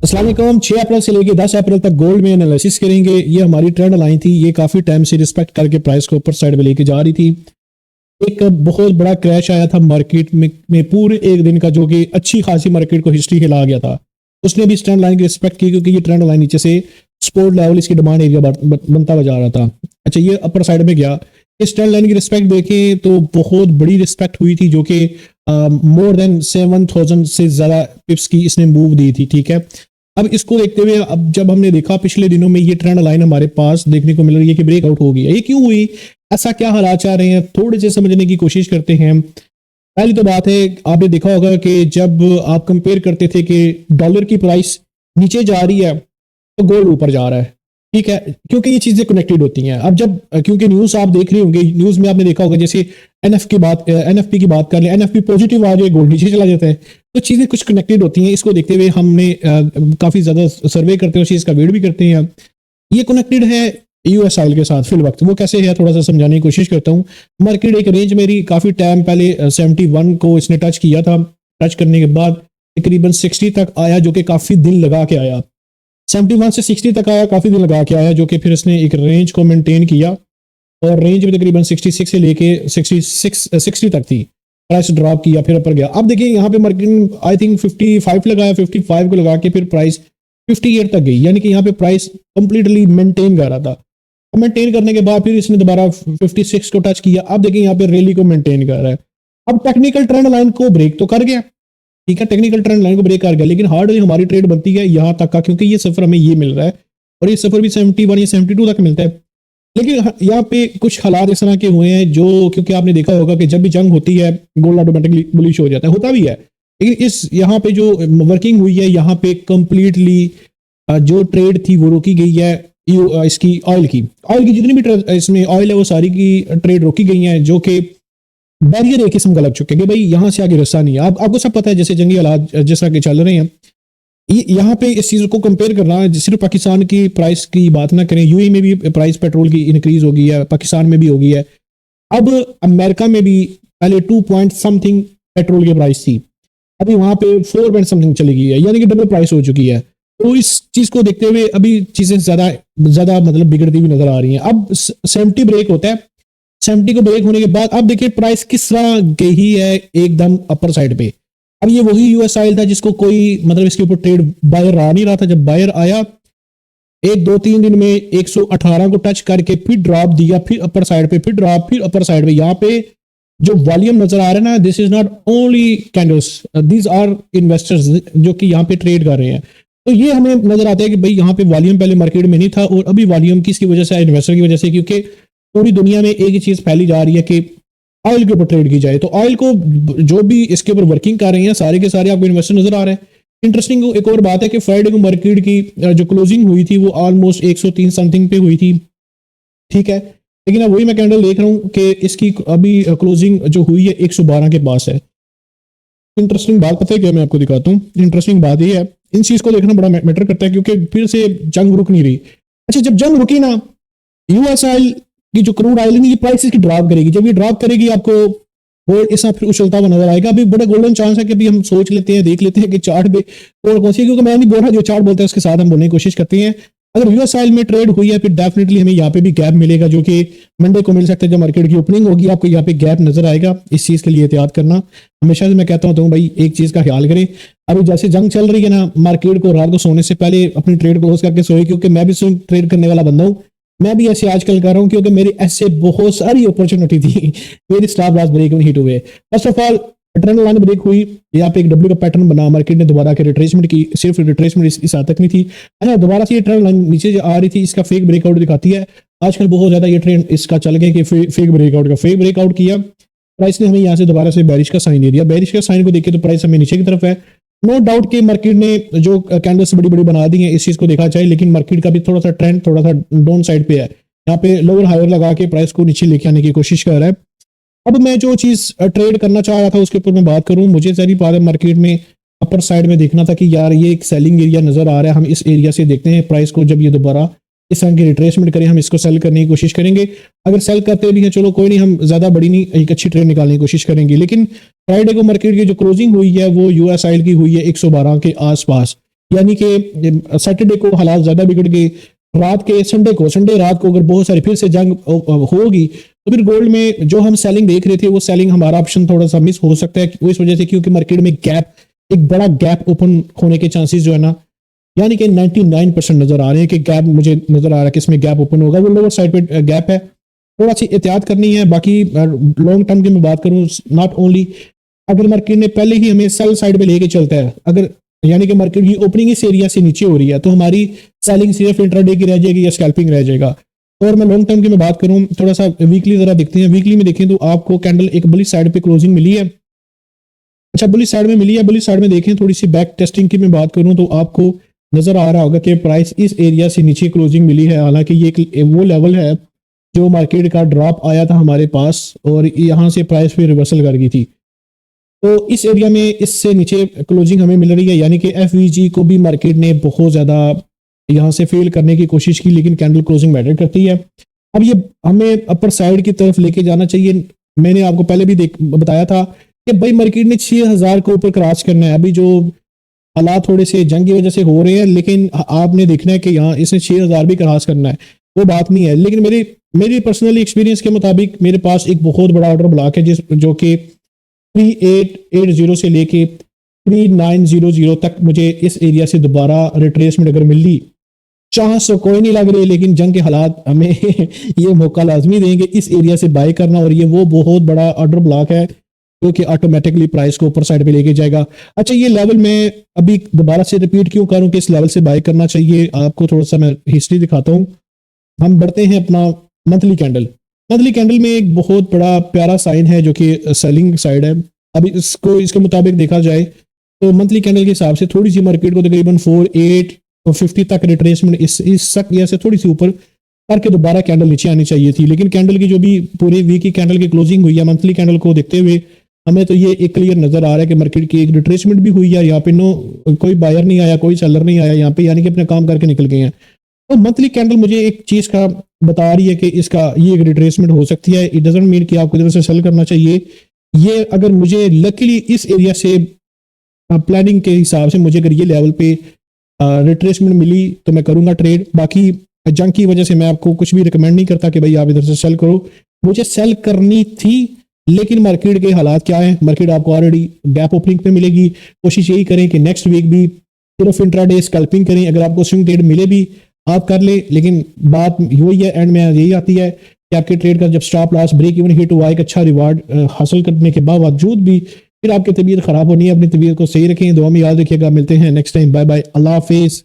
अस्सलाम वालेकुम। 6 अप्रैल से लेकर 10 अप्रैल तक गोल्ड में एनालिसिस करेंगे। ये हमारी ट्रेंड लाइन थी, ये काफ़ी टाइम से रिस्पेक्ट करके प्राइस को ऊपर साइड में लेके जा रही थी। एक बहुत बड़ा क्रैश आया था मार्केट में पूरे एक दिन का, जो कि अच्छी खासी मार्केट को हिस्ट्री हिला गया था। उसने भी इस ट्रेंड लाइन की रिस्पेक्ट की, क्योंकि ये ट्रेंड लाइन नीचे से सपोर्ट लेवल, इसकी डिमांड एरिया बनता हुआ जा रहा था। अच्छा, ये अपर साइड में गया। इस ट्रेंड लाइन की रिस्पेक्ट देखें तो बहुत बड़ी रिस्पेक्ट हुई थी, जो कि मोर देन 7,000 से ज़्यादा पिप्स की इसने मूव दी थी। ठीक है, अब इसको देखते हुए अब जब हमने देखा पिछले दिनों में ये ट्रेंड लाइन हमारे पास देखने को मिल रही है कि ब्रेकआउट हो गई है। ये क्यों हुई, ऐसा क्या हालात चाह रहे हैं, थोड़े से समझने की कोशिश करते हैं। पहली तो बात है, आपने देखा होगा कि जब आप कंपेयर करते थे कि डॉलर की प्राइस नीचे जा रही है तो गोल्ड ऊपर जा रहा है। ठीक है, क्योंकि ये चीजें कनेक्टेड होती हैं। अब जब क्योंकि न्यूज आप देख रहे होंगे, न्यूज में आपने देखा होगा जैसे एनएफपी की बात कर ले, एनएफपी पॉजिटिव आ जाए गोल्ड नीचे चला जाता है। तो चीजें कुछ कनेक्टेड होती हैं। इसको देखते हुए हमने काफी ज्यादा सर्वे करते हैं, उस चीज का वेट भी करते हैं। ये कनेक्टेड है यूएस ऑयल के साथ फिल वक्त। वो कैसे है थोड़ा सा समझाने की कोशिश करता हूँ। मार्केट एक रेंज मेरी काफी टाइम पहले 71 को इसने टच किया था। टच करने के बाद तकरीबन 60 तक आया, जो कि काफी दिन लगा के आया। 71 से 60 तक आया, काफी दिन लगा के आया, जो कि फिर इसने एक रेंज को मेंटेन किया और रेंज में तकरीबन 66 से लेके 60 तक थी। प्राइस ड्रॉप किया, फिर ऊपर गया। अब देखिए यहाँ पे मार्केट आई थिंक 55 लगाया, 55 को लगा के फिर प्राइस 58 तक गई, यानी कि यहाँ पे प्राइस कंप्लीटली मेंटेन कर रहा था। मेंटेन करने के बाद फिर इसने दोबारा 56 को टच किया। अब देखिए यहाँ पे रैली को मेंटेन कर रहा है। अब टेक्निकल ट्रेंड लाइन को ब्रेक तो कर गया, ठीक है, टेक्निकल ट्रेंड लाइन को ब्रेक कर गया, लेकिन हार्ड हमारी ट्रेड बनती है यहाँ तक का, क्योंकि ये सफर हमें ये मिल रहा है और ये सफर भी 71 या 72 तक मिलता है। लेकिन यहाँ पे कुछ हालात इस तरह के हुए हैं, जो क्योंकि आपने देखा होगा कि जब भी जंग होती है गोल्ड ऑटोमेटिकली बुलिश हो जाता है, होता भी है। लेकिन इस यहाँ पे जो वर्किंग हुई है, यहाँ पे कंप्लीटली जो ट्रेड थी वो रोकी गई है। इसकी ऑयल की जितनी भी इसमें ऑयल है वो सारी की ट्रेड रोकी गई है, जो कि बैरियर एक किस्म का लग चुके हैं कि भाई यहाँ से आगे रास्ता नहीं है। आपको सब पता है जैसे जंगी हालात जिस तरह के चल रहे हैं, यहाँ पे इस चीज को कंपेयर करना है। सिर्फ पाकिस्तान की प्राइस की बात ना करें, यूएई में भी प्राइस पेट्रोल की इंक्रीज हो गई है, पाकिस्तान में भी हो गई है। अब अमेरिका में भी पहले 2 पॉइंट समथिंग पेट्रोल की प्राइस थी, अभी वहां पे 4 पॉइंट समथिंग चली गई है, यानी कि डबल प्राइस हो चुकी है। तो इस चीज को देखते हुए अभी चीजें ज्यादा मतलब बिगड़ती हुई नजर आ रही हैं। अब 70 ब्रेक होता है, 70 को ब्रेक होने के बाद अब देखिए प्राइस किस तरह गई है एकदम अपर साइड पे। अब ये वही यूएस ऑयल था जिसको कोई मतलब इसके ऊपर ट्रेड बायर आ नहीं रहा था। जब बायर आया 1-2-3 दिन में 118 को टच करके फिर ड्रॉप दिया, फिर अपर साइड पे, फिर ड्रॉप, फिर अपर साइड पे। यहाँ पे जो वॉल्यूम नजर आ रहा है ना, this is not only candles, these are investors जो कि यहाँ पे ट्रेड कर रहे हैं। तो ये हमें नजर आता है कि भाई यहाँ पे वॉल्यूम पहले मार्केट में नहीं था और अभी वॉल्यूम किसकी वजह से, इन्वेस्टर की वजह से, क्योंकि पूरी दुनिया में एक ही चीज फैली जा रही है कि ऑयल के ऊपर ट्रेड की जाए। तो ऑयल को जो भी इसके ऊपर वर्किंग कर रहे हैं सारे के सारे आपको इन्वेस्टर नजर आ रहे हैं। इंटरेस्टिंग एक और बात है कि फ्राइडे को मार्केट की जो क्लोजिंग हुई थी वो ऑलमोस्ट 103 समथिंग पे हुई थी, ठीक है। लेकिन अब वही मैं कैंडल देख रहा हूँ कि इसकी अभी क्लोजिंग जो हुई है 112 के पास है। इंटरेस्टिंग बात पता है क्या, मैं आपको दिखाता हूँ। इंटरेस्टिंग बात ये है, इन चीज को देखना बड़ा मैटर करता है, क्योंकि फिर से जंग रुक नहीं रही। अच्छा, जब जंग रुकी ना, यूएस ऑयल की जो क्रूड ऑयल है ये प्राइस इसकी ड्रॉप करेगी। जब ये ड्रॉप करेगी आपको गोल्ड इस फिर उछलता हुआ नजर आएगा। अभी बड़ा गोल्डन चांस है कि अभी हम सोच लेते हैं, देख लेते हैं कि चार्ट पे और कौन सी, क्योंकि मैं नहीं बोल रहा, जो चार्ट बोलता है उसके साथ हम बोलने की कोशिश करते हैं। अगर यूएस ऑयल में ट्रेड हुई है फिर डेफिनेटली हमें यहाँ पे भी गैप मिलेगा, जो कि मंडे को मिल सकता है। जब मार्केट की ओपनिंग होगी आपको यहाँ पे गैप नजर आएगा। इस चीज के लिए एहतियात करना हमेशा से मैं कहता हूँ, तो भाई एक चीज का ख्याल करें। अभी जैसे जंग चल रही है ना, मार्केट को रात को सोने से पहले अपनी ट्रेड क्लोज करके सोए, क्योंकि मैं भी ट्रेड करने वाला बंदा हूँ। मैं भी ऐसे आजकल कर रहा हूँ, क्योंकि मेरी ऐसे बहुत सारी अपॉर्चुनिटी थी, मेरी स्टॉप लॉस ब्रेक में हिट हुए। First of all trend line break हुई, यहाँ पे एक डब्ल्यू का पैटर्न बना, मार्केट ने दोबारा के रिट्रेसमेंट की। सिर्फ रिट्रेसमेंट इस हद तक नहीं थी, अच्छा दोबारा से ये ट्रेंड लाइन नीचे आ रही थी, इसका फेक ब्रेकआउट दिखाती है। आजकल बहुत ज्यादा ये ट्रेंड इसका चल गया कि फेक ब्रेकआउट किया। प्राइस ने हमें यहाँ से दोबारा से बेरिश का साइन दे दिया। बेरिश का साइन को देखिए तो प्राइस हमें नीचे की तरफ है। नो डाउट कि मार्केट ने जो कैंडल्स बड़ी बड़ी बना दी है, इस चीज को देखा जाए, लेकिन मार्केट का भी थोड़ा सा ट्रेंड थोड़ा सा डाउन साइड पे है। यहाँ पे लोअर हायर लगा के प्राइस को नीचे लेके आने की कोशिश कर रहा है। अब मैं जो चीज ट्रेड करना चाह रहा था उसके ऊपर मैं बात करूं, मुझे सारी बात है मार्केट में अपर साइड में देखना था कि यार ये एक सेलिंग एरिया नजर आ रहा है। हम इस एरिया से देखते हैं प्राइस को, जब ये दोबारा इस तरह की रिट्रेसमेंट करें हम इसको सेल करने की कोशिश करेंगे। अगर सेल करते भी हैं चलो कोई नहीं, हम ज्यादा बड़ी नहीं, एक अच्छी ट्रेड निकालने की कोशिश करेंगे। लेकिन फ्राइडे को मार्केट की जो क्लोजिंग हुई है वो यूएस ऑयल की हुई है 112 के आसपास। यानी कि सैटरडे को हालात ज़्यादा बिगड़ गए, रात के संडे रात को अगर बहुत सारी फिर से जंग होगी तो फिर गोल्ड में जो हम सेलिंग देख रहे थे वो सेलिंग हमारा ऑप्शन थोड़ा सा मिस हो सकता है इस वजह से, क्योंकि मार्केट में एक बड़ा गैप ओपन होने के चांसेस जो है ना, यानी कि 99% नजर आ रहे हैं कि गैप मुझे नजर आ रहा है कि इसमें गैप ओपन होगा, वो लोअर साइड पे गैप है, थोड़ा सी एहतियात करनी है। बाकी लॉन्ग टर्म की मैं बात करूं, नॉट ओनली अगर मार्केट ने पहले ही हमें सेल साइड पे लेके चलता है, अगर यानी कि मार्केट की ओपनिंग इस एरिया से नीचे हो रही है तो हमारी सेलिंग सिर्फ इंट्राडे की रह जाएगी या स्कैल्पिंग रह जाएगा। और मैं लॉन्ग टर्म की मैं बात करूं, थोड़ा सा वीकली जरा देखते हैं। वीकली में देखें तो आपको कैंडल एक बुलिश साइड पे क्लोजिंग मिली है, अच्छा बुलिश साइड में मिली है। बुलिश साइड में देखें, थोड़ी सी बैक टेस्टिंग की मैं बात करूं तो आपको नजर आ रहा होगा कि प्राइस इस एरिया से नीचे क्लोजिंग मिली है, हालांकि ये वो लेवल है जो मार्केट का ड्रॉप आया था हमारे पास और यहाँ से प्राइस फिर रिवर्सल कर गई थी, तो इस एरिया में इससे नीचे क्लोजिंग हमें मिल रही है, यानी कि एफवीजी को भी मार्केट ने बहुत ज़्यादा यहाँ से फेल करने की कोशिश की, लेकिन कैंडल क्लोजिंग मैटर करती है। अब ये हमें अपर साइड की तरफ लेके जाना चाहिए। मैंने आपको पहले भी बताया था कि भाई मार्केट ने 6000 को ऊपर क्रॉस करना है। अभी जो हालात थोड़े से जंग की वजह से हो रहे हैं, लेकिन आपने देखना है कि यहाँ इसने 6000 भी क्रॉस करना है, वो बात नहीं है। लेकिन मेरी पर्सनली एक्सपीरियंस के मुताबिक मेरे पास एक बहुत बड़ा ऑर्डर ब्लॉक है जो कि 3880 से लेके 3900 तक मुझे इस एरिया से दोबारा रिट्रेसमेंट अगर मिल ली, चांस तो कोई नहीं लग रही, लेकिन जंग के हालात हमें ये मौका लाजमी देंगे इस एरिया से बाय करना, और ये वो बहुत बड़ा ऑर्डर ब्लॉक है जो कि ऑटोमेटिकली प्राइस को ऊपर साइड पे लेके जाएगा। अच्छा, ये लेवल मैं अभी दोबारा से रिपीट क्यों करूं कि इस लेवल से बाय करना चाहिए, आपको थोड़ा सा मैं हिस्ट्री दिखाता हूं। हम बढ़ते हैं अपना मंथली कैंडल। मंथली कैंडल में एक बहुत बड़ा प्यारा साइन है जो कि सेलिंग साइड है। अभी इसके मुताबिक देखा जाए तो मंथली कैंडल के हिसाब से थोड़ी सी मार्केट को तकरीबन 4850 तक रिट्रेसमेंट इस से थोड़ी सी ऊपर करके दोबारा कैंडल नीचे आनी चाहिए थी, लेकिन कैंडल की जो भी पूरे वीक की कैंडल की क्लोजिंग हुई है मंथली कैंडल को देखते हुए हमें तो ये एक क्लियर नजर आ रहा है कि मार्केट की एक रिट्रेसमेंट भी हुई है। यहाँ पे कोई बायर नहीं आया, कोई सेलर नहीं आया यहाँ पे, यानी कि अपने काम करके निकल गए हैं। तो मंथली कैंडल मुझे एक चीज का बता रही है कि इसका ये एक रिट्रेसमेंट हो सकती है। इट डजंट मीन कि आपको इधर से सेल करना चाहिए। ये अगर मुझे लकीली इस एरिया से प्लानिंग के हिसाब से मुझे अगर ये लेवल पे रिट्रेसमेंट मिली तो मैं करूंगा ट्रेड। बाकी जंग की वजह से मैं आपको कुछ भी रिकमेंड नहीं करता कि भाई आप इधर से सेल करो। मुझे सेल करनी थी, लेकिन मार्केट के हालात क्या है, मार्केट आपको ऑलरेडी गैप ओपनिंग पे मिलेगी। कोशिश यही करें कि नेक्स्ट वीक भी सिर्फ इंट्राडे स्कैल्पिंग करें, अगर आपको स्विंग ट्रेड मिले भी आप कर ले, लेकिन बात यही है एंड में यही आती है कि आपके ट्रेड का जब stop loss break even hit हुआ, एक अच्छा रिवार्ड हासिल करने के बावजूद भी फिर आपकी तबीयत खराब होनी है। अपनी तबीयत को सही रखें, दुआ में याद रखिएगा। मिलते हैं नेक्स्ट टाइम, बाय बाय, अल्लाह हाफिज।